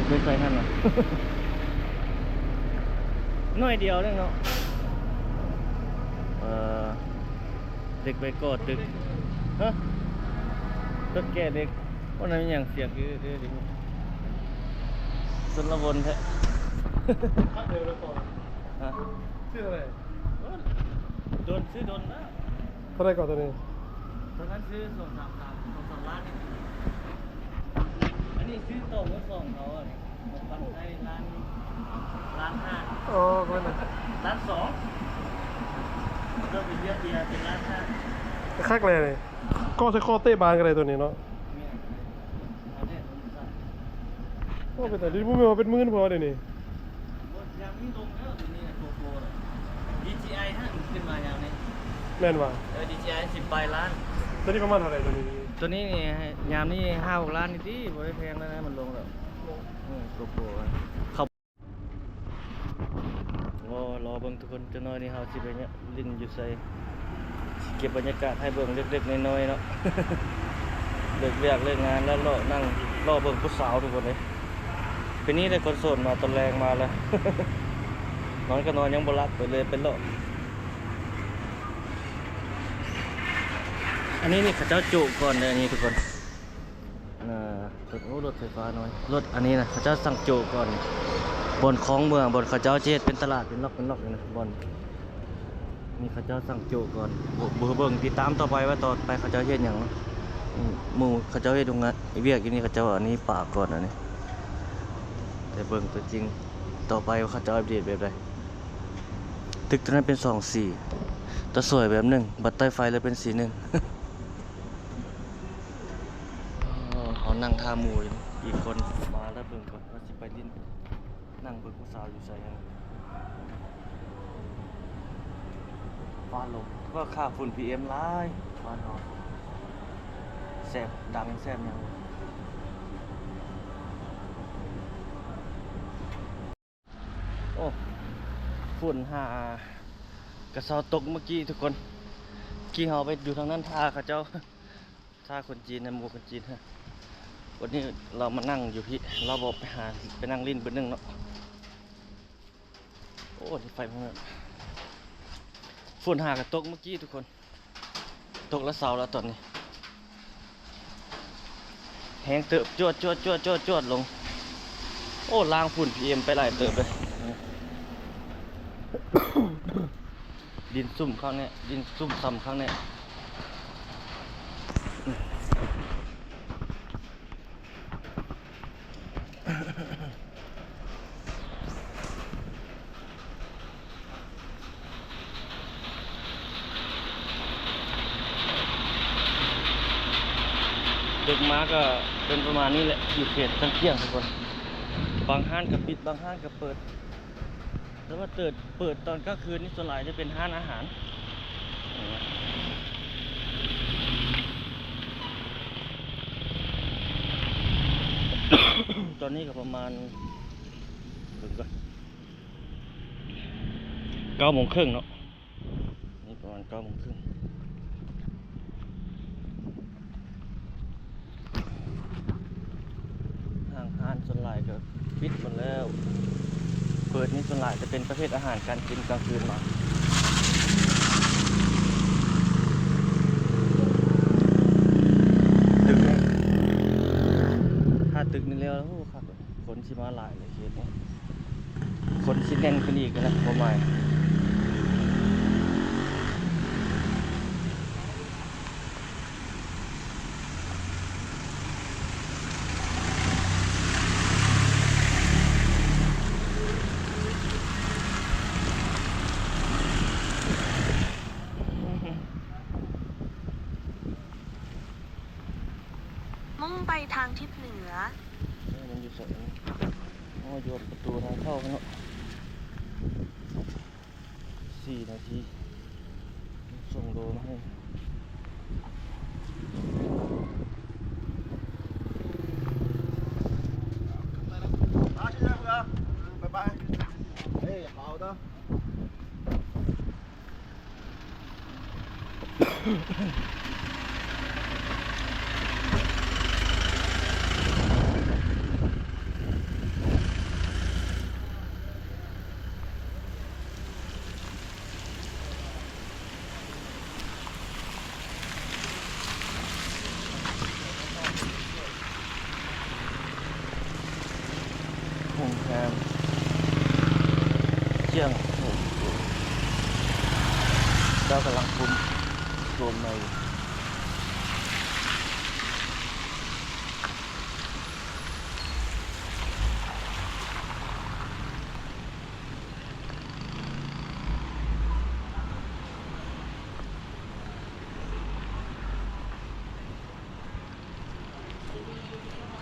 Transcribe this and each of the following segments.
เคยใส่ท่านเหรอ น้อยเดียวนึงเนาะเด็กไปกอดดึกฮะต้นแก่เด็กวันนั้นอย่างเสียงคือดิสุนละวนแท้พักเร็วเลยก่อน ฮะ ชื่ออะไร โดนซื้อโดนแล้ว เท่าไรก่อนตัวนี้ ตอนนั้นซื้อ2-3 ล้านนี่อันนี้ซื้อต่อมือสองเขาอ่ะนี่ผมปันได้ล้าน 5 อ๋อก็นั่น ล้าน 2เริ่มเป็นเยอะเดียวเป็นล้าน 5คักเลยก็ใช้ข้อเตะบานกันเลยตัวนี้เนาะ เนี่ยอันนี้ผมสั่ง ก็เป็นแต่ที่พูดมาเป็นหมื่นพอเดี๋ยวนี้ หมดยางนี่ลงแล้วตัวนี้โกโก้เลย DJI ฮะขึ้นมาอย่างนี้ แม่นว่ะ DJI 10 ปลายล้าน ตัวนี้ประมาณเท่าไหร่ตัวนี้ ตัวนี้นี่ยามนี่5-6 ล้านนี่ที่บ่ได้แพงแล้วนะมันลงแล้วโกโก้เขารอเบิ่งทุกคนจะน้อยนี่เฮาสิไปเนี่ยลิ้นอยู่ใส่เก็บบรรยากาศให้เบิ่งเล็กๆน้อยๆเนาะ เลิกเวียกเลิกงานแล้วนั่งรอเบิ่งผู้สาวทุกคนเลยปีนี้ได้คนโสดมาตอนแรงมาแล้ว นอนก็นอนยังบ่หลับไปเลยเป็นโลกอันนี้นี่เขาเจ้าจุก่อนเลยอันนี้ทุกคนรถไฟฟ้าน้อยรถอันนี้นะเขาเจ้าสั่งจุก่อนบนคลองเมืองบนเขาเจ้าเจ็ดเป็นตลาดเป็นล็อกเลยนะบนนี่เขาเจ้าสั่งจุก่อนเบิ่งติดตามต่อไปว่าต่อไปเขาเจ้าเฮ็ดหยังหมู่เขาเจ้าเฮ็ดตรงนั้นเวียกอยู่นี่เขาเจ้าอันนี้ปากก่อนอันนี้แต่เบิ่งตัวจริงต่อไปว่าเขาเจ้าอัปเดตแบบใดตึกตัวนั้นเป็น2-4ตัวสวยแบบ1บัดใต้ไฟเลยเป็นสี1 เขานั่งท่าหมู่อยู่อีกคนมาแล้วเบิ่งก่อนว่าสิไปลิ้นนั่งเบิ่งผู้สาวอยู่ใส่ยังฟ้าลงก็ค่าฝุ่น PM หลายฟ้านอนแสบดังแสบยังโอ้ฝุ่นกระเซาตกเมื่อกี้ทุกคนกี้เฮาไปดูทางนั้นท่าเขาเจ้าท่าคนจีนในหมู่คนจีนฮะวันนี้เรามานั่งอยู่พี่เราบอกไปนั่งลิ้นเบอร์ 1เนาะโอ้ที่ไฟมันฝนกระตกเมื่อกี้ทุกคนตกแล้วเสาแล้วตอนนี้แห้งเติบจวดลงโอ้ล้างฝุ่น PM ไปหลายเติบเลย ดินซุ่มข้างนี้ดินซุ่มซ้ำข้างนี้ดึกมาก็เป็นประมาณนี้แหละอยู่เขตตั้งเที่ยงทุกคนบางห้างก็ปิดบางห้างก็เปิดแล้วว่าเปิดตอนกลางคืนนี่ส่วนใหญ่จะเป็นห้างอาหารตอนนี้ก็ประมาณ9:30เนาะนี่ประมาณ9:30ห้างส่วนใหญ่ก็ปิดหมดแล้วเปิดนี่ส่วนใหญ่จะเป็นประเภทอาหารการกินกลางคืนมาตึกถ้าตึกนี่แล้วโอ้ครับคนชิมาหลายเลยเขตนี้คนชิแน่นขึ้นอีกนะประมาณมุ่งไปทางทิศเหนือมันอยู่สองโยนประตูทางเข้าเนาะ4 นาทีส่งโลมาให้拜拜。哎，好的。งามเชียงโอ้โหเจ้ากำลังคุมรวมใน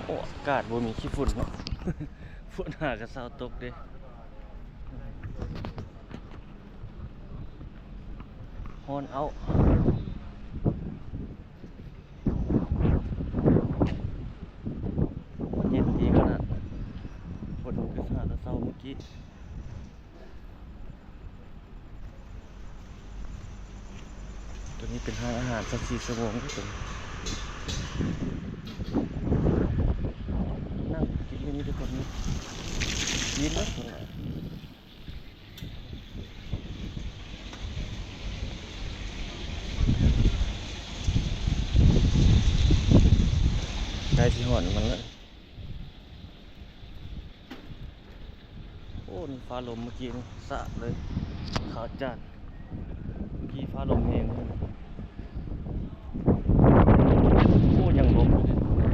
โอ้อากาศบ่มีขี้ฝุ่นเนาะ ฝุ่นหากระเซาตกเด้ฮอนเอาเย็นดีขนาดฝนกระสาดกระเซาเมื่อกี้ตัวนี้เป็นห้างอาหารสัก4 ชั่วโมงก็ถึงนั่งกินที่นี่ทุกคนนี่ยินแล้วใกล้ที่หอนมันแล้วโอ้นี่ฟ้าลมเมื่อกี้นี่สะเลยขาวจัดเมื่อกี้ฟ้าลมเองโอ้ยังลมอยู่เลย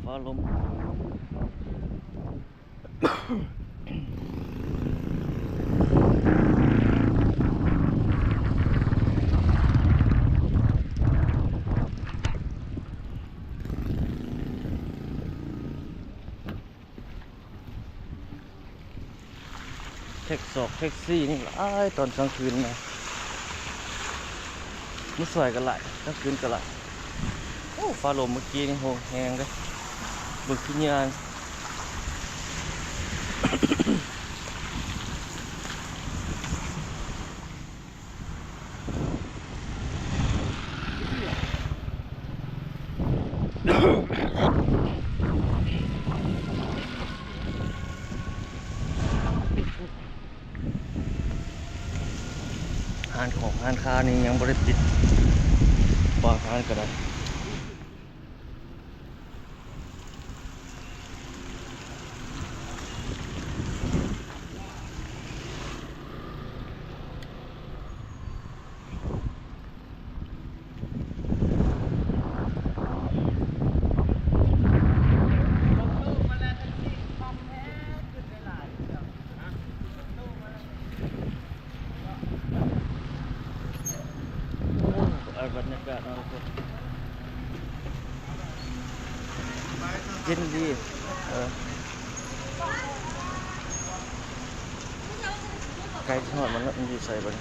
ฟ้าลมแท็กซี่นี่อ้ายตอนกลางคืนนะนี่สวยกันหลายกลางคืนกันหลายโอ้ฟ้าลมเมื่อกี้นี่โหแหงเลยบึกที่ยานร้านของร้านค้านี่ยังบริปิดบางร้านก็ได้บรรยากาศเอาคนเย็นดีไก่ทอดมันแล้วมันดีใส่บน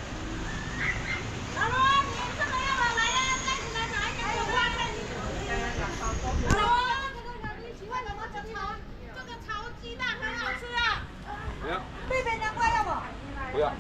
不要。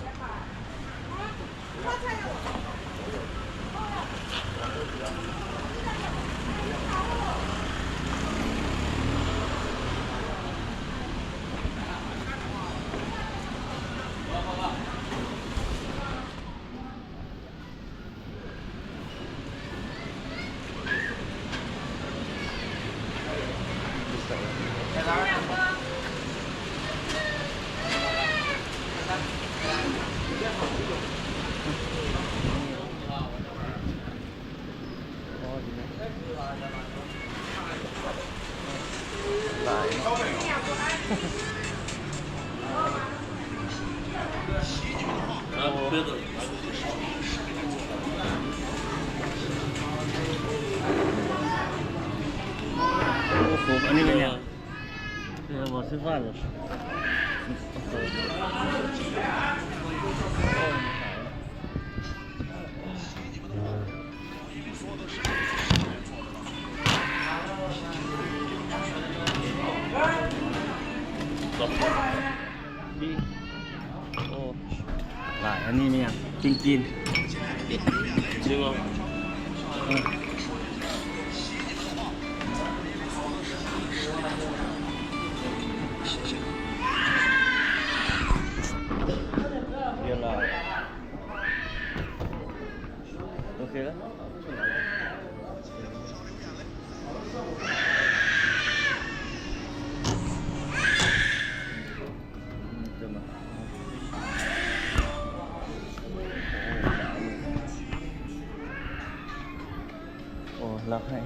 หลายเนาะโอ้โหอันนี้เป็นยังบอกซื้อฟ้าเหรอดีโอ้หลายอันนี้มีอย่างจริงๆจริงเหรอเดี๋ยวเราโอเค เคแล้วจะมาโอ้รักให้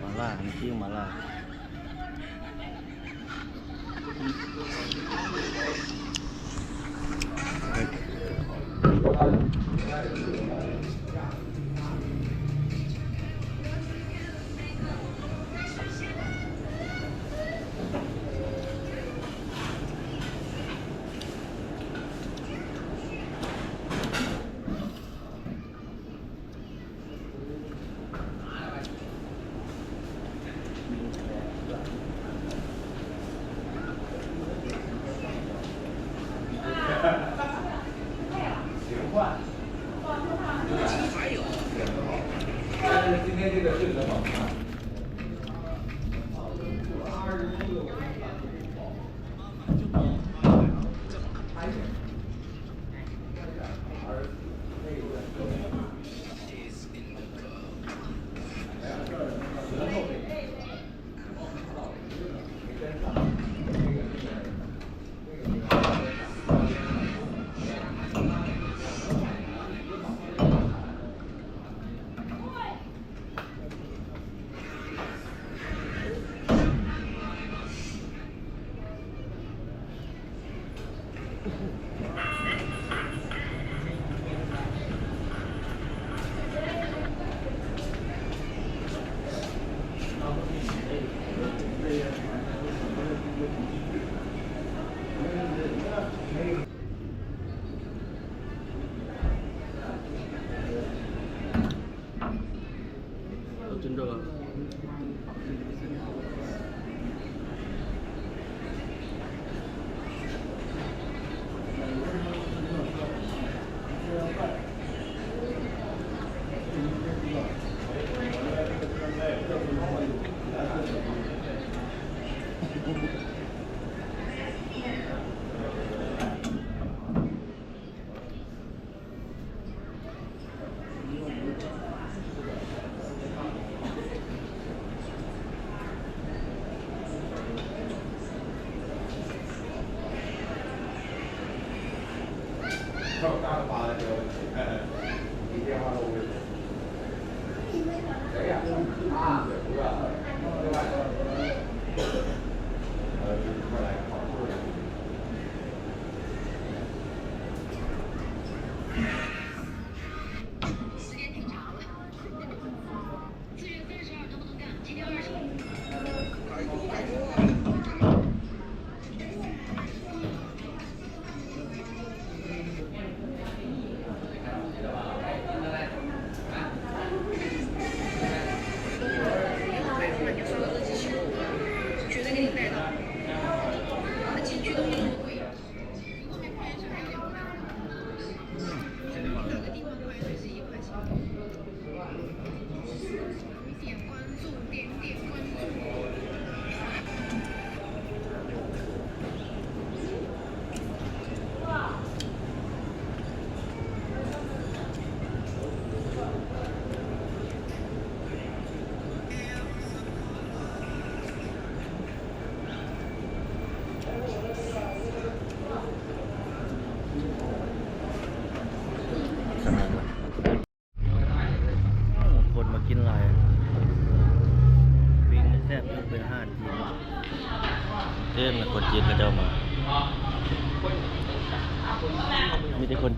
มาล่าอันนี้ชื่อมาล่าจนโดน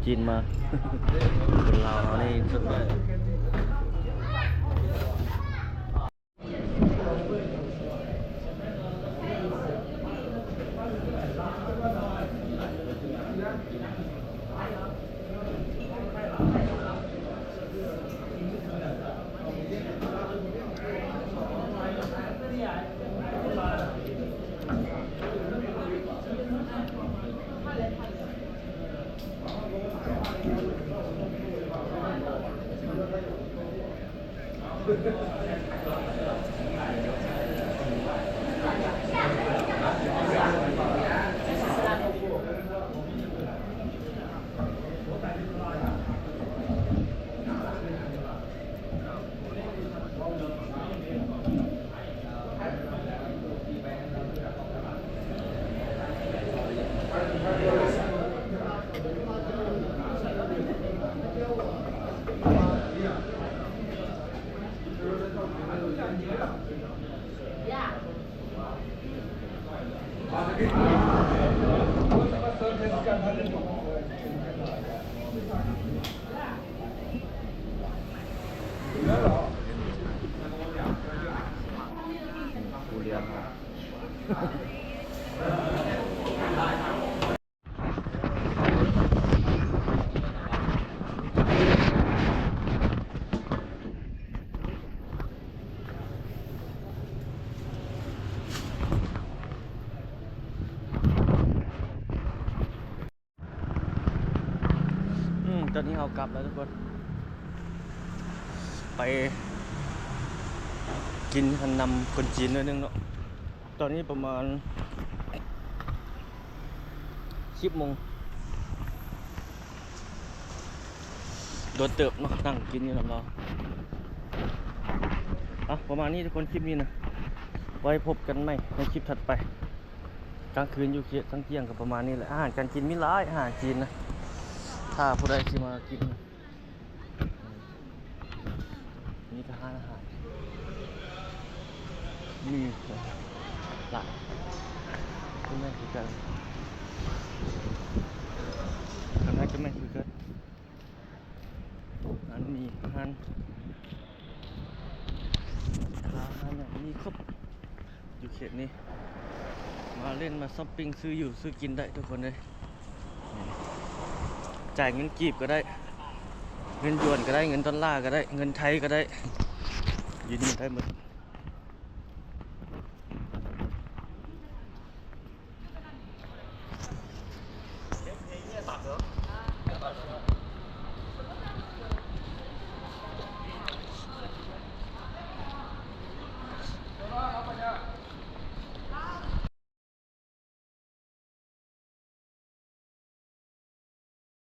จีนมา คนลาวเอานี่สุดเลย ผู้เรียนมาตอนนี้เรากลับแล้วทุกคน ไปกินขนมคนจีนนิดนึงเนาะ ตอนนี้ประมาณ10 โมงโดนเติบเนาะนั่งกินอยู่กับเราประมาณนี้ทุกคนคลิปนี้นะ ไว้พบกันใหม่ในคลิปถัดไป กลางคืนอยู่เคียกลางเที่ยงกับประมาณนี้แหละ อาหารการกินมีหลายอาหารจีนนะ ถ้าผู้ใดที่มากินนี่ก็ห้าอาหารมีหลายก็ไม่คือกันอันนั้นก็ไม่คือกันอันมีอาหารอย่างนี้ครบอยู่เขตนี้มาเล่นมาช้อปปิ้งซื้ออยู่ซื้อกินได้ทุกคนเลยจ่ายเงินกีบก็ได้เงินหยวนก็ได้เงินดอลลาร์ก็ได้เงินไทยก็ได้อยู่นี่ได้หมด